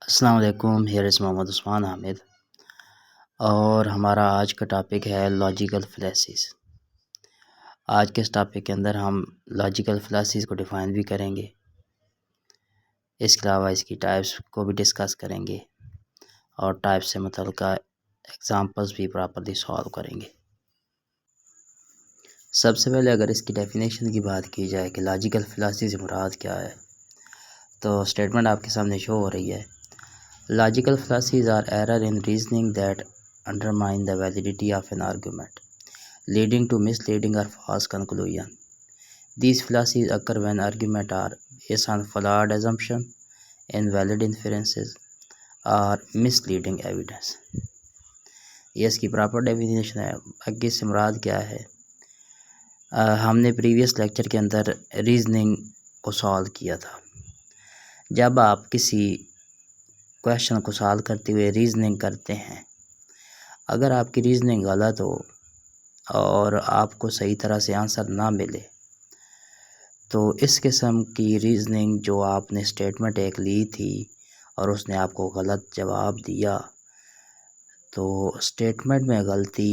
अस्सलाम वालेकुम, here is Mohammad Usman Hamid और हमारा आज का टॉपिक है लॉजिकल फैलेसीज़। आज के इस टॉपिक के अंदर हम लॉजिकल फैलेसीज़ को डिफ़ाइन भी करेंगे, इसके अलावा इसकी टाइप्स को भी डिस्कस करेंगे और टाइप से मुतल्लिक़ एग्ज़ाम्पल्स भी प्रॉपर्ली सॉल्व करेंगे। सबसे पहले अगर इसकी डेफिनेशन की बात की जाए कि लॉजिकल फैलेसी से मुराद क्या है, तो स्टेटमेंट आपके सामने शो हो रही है। Logical fallacies are error in reasoning that undermine the validity of an argument, leading to misleading or false conclusion. These fallacies occur when arguments are based on flawed assumptions, invalid inferences, or misleading evidence. ये इसकी proper definition है। आगे इससे मुराद क्या है? हमने previous lecture के अंदर रीजनिंग को सॉल्व किया था। जब आप किसी क्वेश्चन को सॉल्व करते हुए रीजनिंग करते हैं, अगर आपकी रीजनिंग गलत हो और आपको सही तरह से आंसर ना मिले, तो इस किस्म की रीजनिंग जो आपने स्टेटमेंट एक ली थी और उसने आपको गलत जवाब दिया, तो स्टेटमेंट में गलती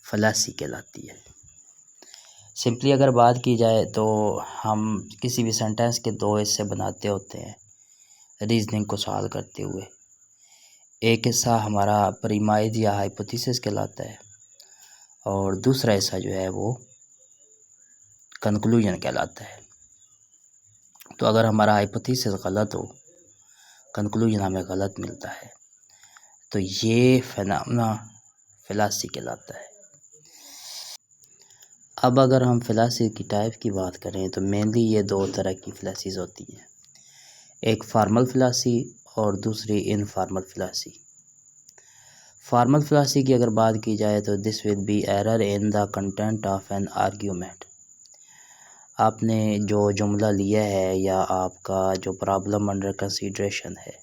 फैलेसी कहलाती है। सिंपली अगर बात की जाए तो हम किसी भी सेंटेंस के दो हिस्से बनाते होते हैं रीजनिंग को सॉल्व करते हुए। एक हिस्सा हमारा प्रीमाइज या हाइपोथेसिस कहलाता है और दूसरा हिस्सा जो है वो कंक्लूजन कहलाता है। तो अगर हमारा हाइपोथेसिस गलत हो, कंक्लूजन हमें गलत मिलता है, तो ये फिनोमेना फैलेसी कहलाता है। अब अगर हम फैलेसी की टाइप की बात करें तो मेनली ये दो तरह की फैलेसीज़ होती हैं, एक फार्मल फैलेसी और दूसरी इनफॉर्मल फैलेसी। फार्मल फैलेसी की अगर बात की जाए तो this will be error in the content of an argument. आपने जो जुमला लिया है या आपका जो प्रॉब्लम अंडर कंसीडरेशन है,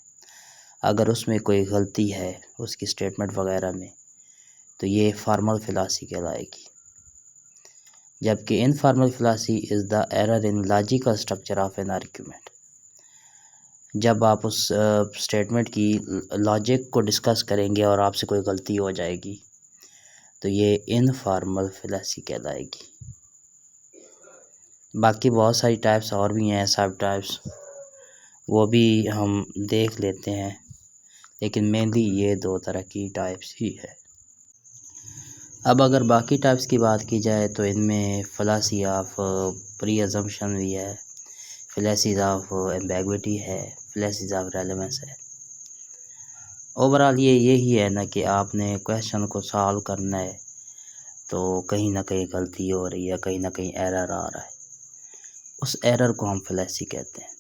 अगर उसमें कोई गलती है उसकी स्टेटमेंट वगैरह में, तो ये फार्मल फैलेसी कहलाएगी। जबकि informal fallacy is the error in logical structure of an argument. जब आप उस स्टेटमेंट की लॉजिक को डिस्कस करेंगे और आपसे कोई गलती हो जाएगी, तो ये इनफॉर्मल फैलेसी कहलाएगी। बाकी बहुत सारी टाइप्स और भी हैं, सब टाइप्स, वो भी हम देख लेते हैं, लेकिन मेनली ये दो तरह की टाइप्स ही है। अब अगर बाकी टाइप्स की बात की जाए तो इनमें फैलेसी ऑफ प्री अजम्पशन भी है, फैलेसीज ऑफ एम्बिग्विटी है, फैलेसीज ऑफ रेलेवेंस है। ओवरऑल ये यही है ना कि आपने क्वेश्चन को सॉल्व करना है तो कहीं ना कहीं गलती हो रही है, कहीं ना कहीं एरर आ रहा है, उस एरर को हम फैलेसी कहते हैं।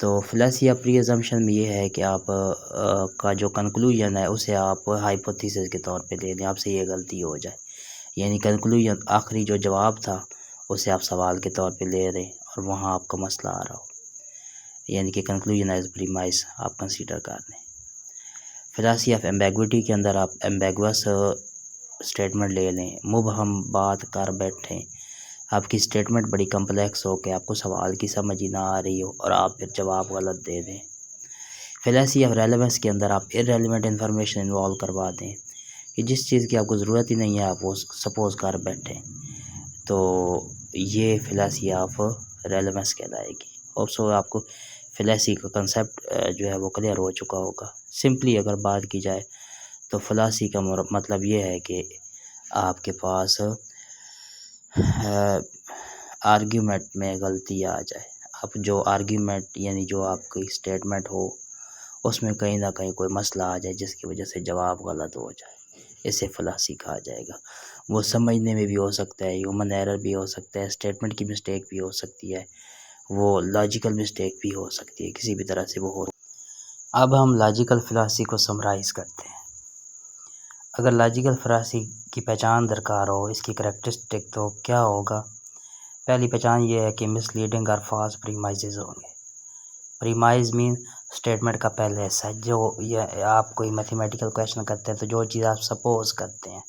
तो फैलेसी या प्री अजम्पशन में ये है कि आप का जो कंक्लूजन है उसे आप हाइपोथेसिस के तौर पे ले लें, आपसे ये गलती हो जाए, यानी कंक्लूजन आखिरी जो जवाब था उसे आप सवाल के तौर पे ले रहे हैं और वहाँ आपका मसला आ रहा हो, यानी कि कंक्लूजन एज प्रीमाइस आप कंसीडर कर रहे हैं। फैलेसी ऑफ एम्बिग्विटी के अंदर आप एम्बिगुअस स्टेटमेंट ले लें, मुबहम बात कर बैठें, आपकी स्टेटमेंट बड़ी कम्प्लेक्स हो कि आपको सवाल की समझ ही ना आ रही हो और आप फिर जवाब गलत दे दें। फैलेसी ऑफ रेलेवेंस के अंदर आप इररेलेवेंट इन्फॉर्मेशन इन्वॉल्व करवा दें कि जिस चीज़ की आपको ज़रूरत ही नहीं है आप वो सपोज़ कर बैठें, तो ये फैलेसी ऑफ रेलेवेंस कहलाएगी। और सो आपको फैलेसी का कंसेप्ट जो है वो क्लियर हो चुका होगा। सिंपली अगर बात की जाए तो फैलेसी का मतलब ये है कि आपके पास आर्ग्यूमेंट में गलती आ जाए, आप जो आर्ग्यूमेंट यानी जो आपकी स्टेटमेंट हो उसमें कहीं ना कहीं कोई मसला आ जाए जिसकी वजह से जवाब गलत हो जाए, इसे फैलेसी कहा जाएगा। वो समझने में भी हो सकता है, ह्यूमन एरर भी हो सकता है, स्टेटमेंट की मिस्टेक भी हो सकती है, वो लॉजिकल मिस्टेक भी हो सकती है, किसी भी तरह से वो हो। अब हम लॉजिकल फैलेसी को समराइज़ करते हैं। अगर लॉजिकल फैलेसी की पहचान दरकार हो, इसकी करैक्टरिस्टिक, तो क्या होगा? पहली पहचान ये है कि मिसलीडिंग और फॉल्स प्रीमाइजेज होंगे। प्रीमाइज मीन स्टेटमेंट का पहले हिस्सा, जो ये आप कोई मैथमेटिकल क्वेश्चन करते हैं तो जो चीज़ आप सपोज़ करते हैं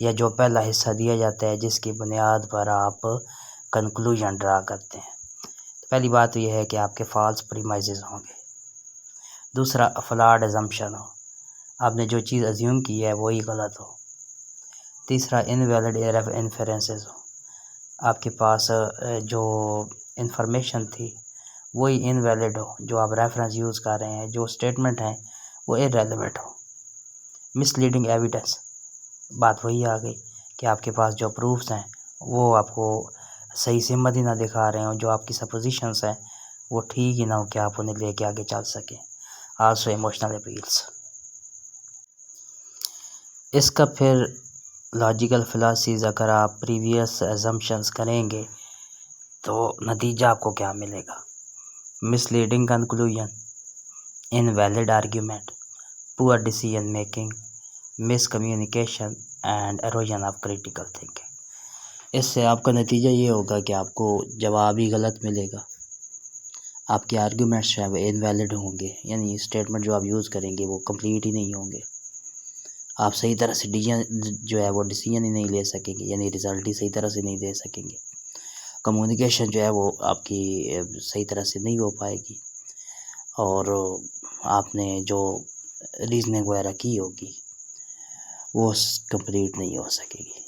या जो पहला हिस्सा दिया जाता है जिसकी बुनियाद पर आप कंक्लूजन ड्रा करते हैं, पहली बात तो यह है कि आपके फॉल्स प्रीमाइसेस होंगे। दूसरा, फ्लॉड अजम्पशन हो, आपने जो चीज़ अज्यूम की है वही गलत हो। तीसरा, इनवैलिड इन्फरेंसेस हो, आपके पास जो इंफॉर्मेशन थी वही इनवैलिड हो, जो आप रेफरेंस यूज़ कर रहे हैं, जो स्टेटमेंट हैं वो इररेलेवेंट हो। मिसलीडिंग एविडेंस, बात वही आ गई कि आपके पास जो प्रूफ्स हैं वो आपको सही से मदीना दिखा रहे हो, जो आपकी सपोजिशंस हैं वो ठीक ही ना हो कि आप उन्हें लेके आगे चल सकें। Also emotional appeals. इसका फिर लॉजिकल फिलॉसफीज अगर आप प्रीवियस एजम्पशंस करेंगे तो नतीजा आपको क्या मिलेगा? Misleading conclusion, invalid argument, poor decision making, miscommunication and halogen of critical thinking. इससे आपका नतीजा ये होगा कि आपको जवाब ही गलत मिलेगा, आपके आर्ग्यूमेंट्स जो है वो इनवैलिड होंगे, यानी स्टेटमेंट जो आप यूज़ करेंगे वो कंप्लीट ही नहीं होंगे। आप सही तरह से जो है वो डिसीजन ही नहीं ले सकेंगे, यानी रिज़ल्ट ही सही तरह से नहीं दे सकेंगे। कम्युनिकेशन जो है वो आपकी सही तरह से नहीं हो पाएगी, और आपने जो रीजनिंग वगैरह की होगी वो कंप्लीट नहीं हो सकेगी।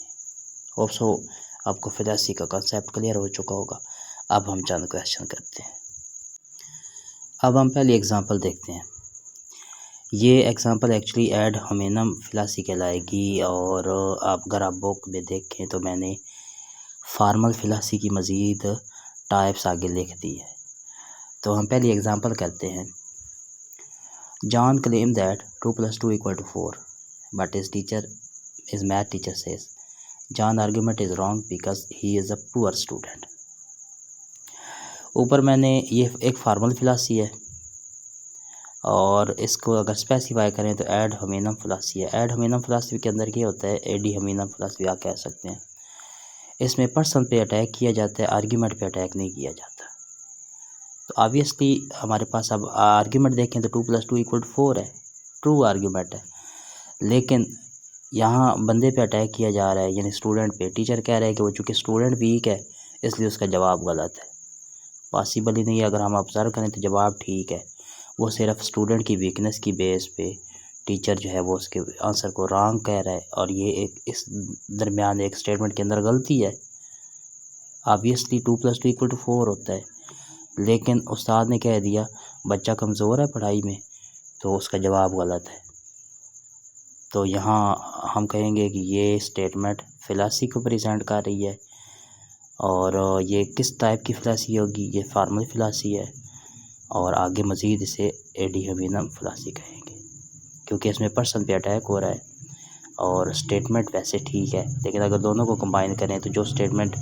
होप सो आपको फिलॉसफी का कॉन्सेप्ट क्लियर हो चुका होगा। अब हम चंद क्वेश्चन करते हैं। अब हम पहली एग्जांपल देखते हैं। ये example actually ad hominem philosophy कहलाएगी, और अगर आप बुक में देखें तो मैंने फार्मल फिलॉसफी की मज़ीद टाइप्स आगे लिख दी है। तो हम पहली एग्जांपल करते हैं। John claim that 2 + 2 = 4, but his math teacher says John argument is wrong because he is a poor student। ऊपर मैंने ये एक फार्मल फिलॉसफी है, और इसको अगर स्पेसिफाई करें तो एड होमिनम फिलॉसफी है। एड होमिनम फिलॉसफी के अंदर ये होता है, एडी होमिनम फिलॉसफी आप कह सकते हैं। इसमें पर्सन पे अटैक किया जाता है, आर्ग्यूमेंट पे अटैक नहीं किया जाता। तो ऑब्वियसली हमारे पास अब आर्ग्यूमेंट देखें तो 2 + 2 = 4 है, ट्रू आर्ग्यूमेंट है। लेकिन यहाँ बंदे पे अटैक किया जा रहा है, यानी स्टूडेंट पे। टीचर कह रहा है कि वो चूँकि स्टूडेंट वीक है इसलिए उसका जवाब गलत है। पॉसिबल ही नहीं है, अगर हम ऑब्ज़र्व करें तो जवाब ठीक है। वो सिर्फ स्टूडेंट की वीकनेस की बेस पे टीचर जो है वो उसके आंसर को रॉन्ग कह रहा है, और ये एक इस दरमियान एक स्टेटमेंट के अंदर गलती है। ऑब्वियसली 2 + 2 = 4 होता है, लेकिन उस्ताद ने कह दिया बच्चा कमज़ोर है पढ़ाई में, तो उसका जवाब गलत है। तो यहाँ हम कहेंगे कि ये स्टेटमेंट फिलॉसफी को प्रेजेंट कर रही है, और ये किस टाइप की फिलॉसफी होगी? ये फार्मल फिलॉसफी है, और आगे मज़ीद इसे एडी होमिनम फिलॉसफी कहेंगे, क्योंकि इसमें पर्सन पे अटैक हो रहा है और स्टेटमेंट वैसे ठीक है, लेकिन अगर दोनों को कंबाइन करें तो जो स्टेटमेंट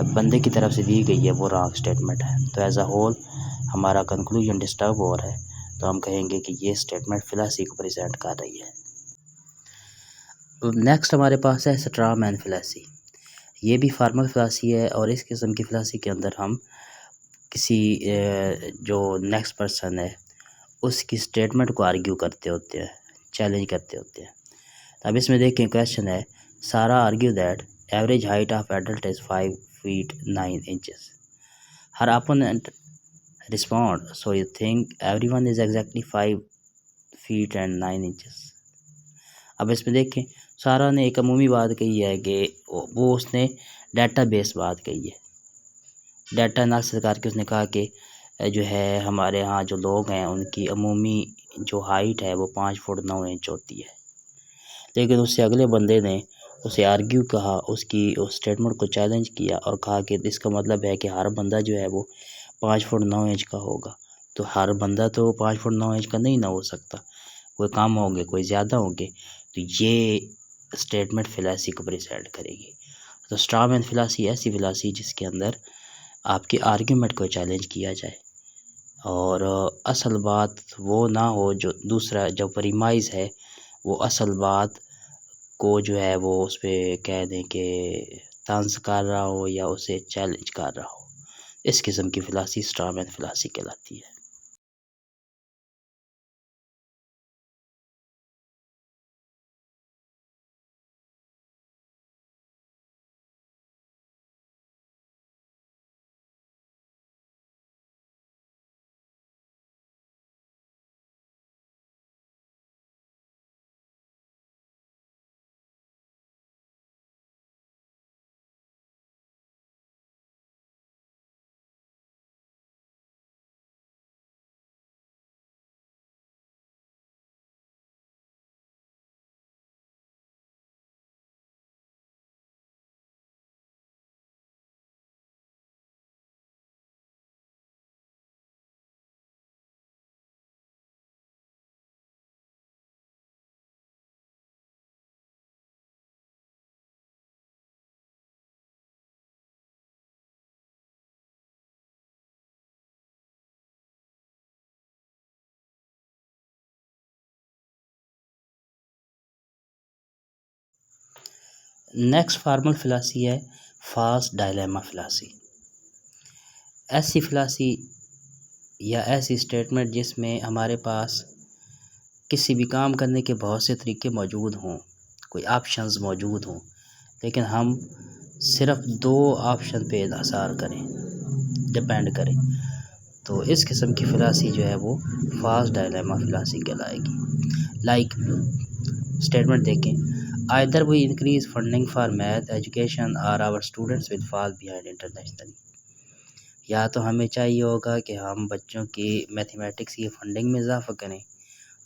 बंदे की तरफ से दी गई है वो रॉन्ग स्टेटमेंट है। तो एज अ होल हमारा कंक्लूजन डिस्टर्ब हो रहा है, तो हम कहेंगे कि ये स्टेटमेंट फिलॉसफी को प्रेजेंट कर रही है। नेक्स्ट हमारे पास है स्ट्रॉ मैन फिलॉसफी। ये भी फार्मल फिलॉसफी है, और इस किस्म की फिलॉसफी के अंदर हम किसी जो नेक्स्ट पर्सन है उसकी स्टेटमेंट को आर्ग्यू करते होते हैं, चैलेंज करते होते हैं। अब इसमें देखें, क्वेश्चन है सारा argue that average height of adult is 5 feet 9 inches। Her opponent respond so you think everyone is exactly 5 feet and 9 inches। अब इसमें देखें, सारा ने एक अमूमी बात कही है कि वो उसने डाटा बेस बात कही है। डाटा एनालिसिस करके उसने कहा कि जो है हमारे यहाँ जो लोग हैं उनकी अमूमी जो हाइट है वो 5 फुट 9 इंच होती है। लेकिन उससे अगले बंदे ने उसे आर्ग्यू कहा, उसकी उस स्टेटमेंट को चैलेंज किया और कहा कि इसका मतलब है कि हर बंदा जो है वो 5 फुट 9 इंच का होगा। तो हर बंदा तो 5 फुट 9 इंच का नहीं ना हो सकता, कोई कम होंगे कोई ज़्यादा होंगे। तो ये स्टेटमेंट फिलॉसफी को प्रेजेंट करेगी। तो स्ट्रॉ मैन फिलॉसफी ऐसी फिलॉसफी जिसके अंदर आपके आर्ग्यूमेंट को चैलेंज किया जाए, और असल बात वो ना हो, जो दूसरा जो प्रीमाइज़ है वो असल बात को जो है वो उस पर कह दें कि तंज कर रहा हो या उसे चैलेंज कर रहा हो। इस किस्म की फिलॉसफी स्ट्रॉ मैन फिलॉसफी कहलाती है। नेक्स्ट फार्मल फिलासी है फाल्स डायलेमा फिलासी। ऐसी फिलासी या ऐसी स्टेटमेंट जिसमें हमारे पास किसी भी काम करने के बहुत से तरीके मौजूद हों, कोई ऑप्शंस मौजूद हों, लेकिन हम सिर्फ 2 ऑप्शन पे इंहसार करें, डिपेंड करें, तो इस किस्म की फिलासी जो है वो फाल्स डायलेमा फिलासी कहलाएगी। लाइक स्टेटमेंट देखें, either we increase funding for math education or our students will fall behind internationally. या तो हमें चाहिए होगा कि हम बच्चों की मैथमेटिक्स की फंडिंग में इजाफा करें,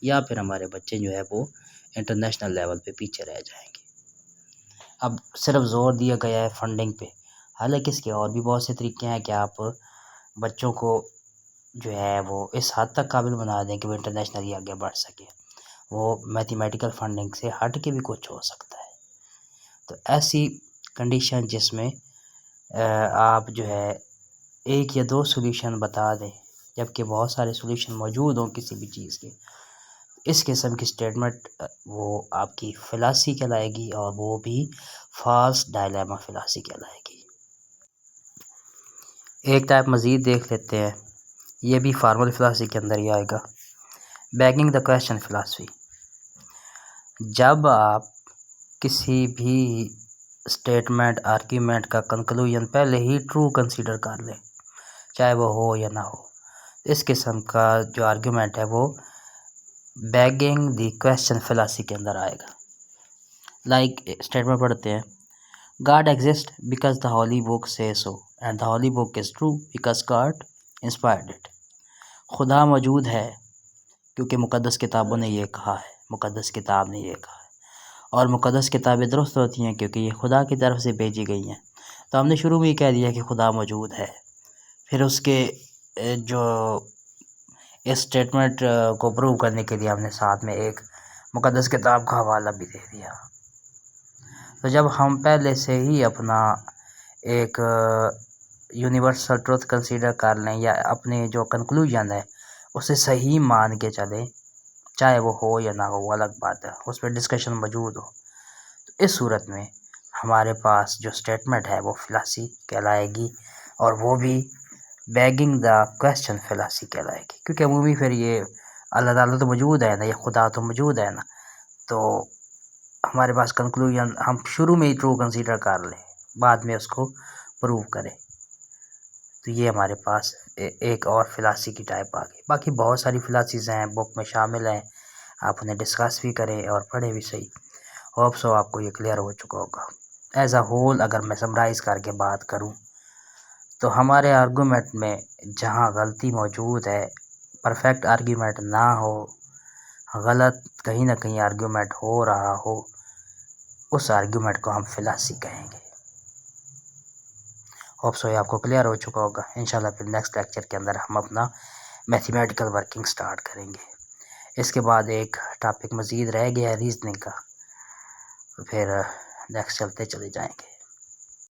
या फिर हमारे बच्चे जो है वो इंटरनेशनल लेवल पे पीछे रह जाएंगे। अब सिर्फ जोर दिया गया है फंडिंग पे, हालांकि इसके और भी बहुत से तरीके हैं कि आप बच्चों को जो है वो इस हद तक काबिल बना दें कि वो इंटरनेशनली आगे बढ़ सके। वो मैथमेटिकल फंडिंग से हट के भी कुछ हो सकता है। तो ऐसी कंडीशन जिसमें आप जो है 1 या 2 सॉल्यूशन बता दें जबकि बहुत सारे सॉल्यूशन मौजूद हों किसी भी चीज़ के, इस किस्म की स्टेटमेंट वो आपकी फिलासी कहलाएगी और वो भी फाल्स डायलेमा फिलासी कहलाएगी। एक टाइप मज़ीद देख लेते हैं, ये भी फार्मल फिलासी के अंदर ही आएगा, बैगिंग द क्वेश्चन फिलासफी। जब आप किसी भी स्टेटमेंट आर्ग्यूमेंट का कंक्लूजन पहले ही ट्रू कंसीडर कर लें, चाहे वो हो या ना हो, इस किस्म का जो आर्ग्यूमेंट है वो बैगिंग द क्वेश्चन फिलासी के अंदर आएगा। लाइक स्टेटमेंट पढ़ते हैं, God exist because the holy book says so and the holy book is true because God inspired it. खुदा मौजूद है क्योंकि मुक़द्दस किताबों ने ये कहा है, मुक़द्दस किताब ने ये कहा है, और मुक़द्दस किताबें दुरुस्त होती हैं क्योंकि ये खुदा की तरफ से भेजी गई हैं। तो हमने शुरू में ही कह दिया कि खुदा मौजूद है, फिर उसके जो इस स्टेटमेंट को प्रूव करने के लिए हमने साथ में एक मुक़द्दस किताब का हवाला भी दे दिया। तो जब हम पहले से ही अपना एक यूनिवर्सल ट्रुथ कंसीडर कर लें या अपने जो कंक्लूजन है उसे सही मान के चलें, चाहे वो हो या ना हो वो अलग बात है, उस पर डिस्कशन मौजूद हो, तो इस सूरत में हमारे पास जो स्टेटमेंट है वो फिलासी कहलाएगी और वो भी बैगिंग द क्वेश्चन फिलासी कहलाएगी। क्योंकि अमूमी फिर ये अल्लाह ताला तो मौजूद है ना, ये खुदा तो मौजूद है ना, तो हमारे पास कंक्लूजन हम शुरू में ही ट्रू कंसीडर कर लें, बाद में उसको प्रूव करें। तो ये हमारे पास एक और फिलासी की टाइप आ गई। बाकी बहुत सारी फिलासीज हैं, बुक में शामिल हैं, आप उन्हें डिस्कस भी करें और पढ़ें भी सही। होप सो आपको ये क्लियर हो चुका होगा। एज अ होल अगर मैं समराइज़ करके बात करूं तो हमारे आर्गूमेंट में जहां गलती मौजूद है, परफेक्ट आर्गूमेंट ना हो, गलत कहीं ना कहीं आर्गूमेंट हो रहा हो, उस आर्गूमेंट को हम फिलासी कहेंगे। होप सो ये आपको क्लियर हो चुका होगा। इंशाल्लाह फिर नेक्स्ट लेक्चर के अंदर हम अपना मैथमेटिकल वर्किंग स्टार्ट करेंगे। इसके बाद एक टॉपिक मज़ीद रह गया है रीजनिंग का, फिर नेक्स्ट चलते चले जाएंगे।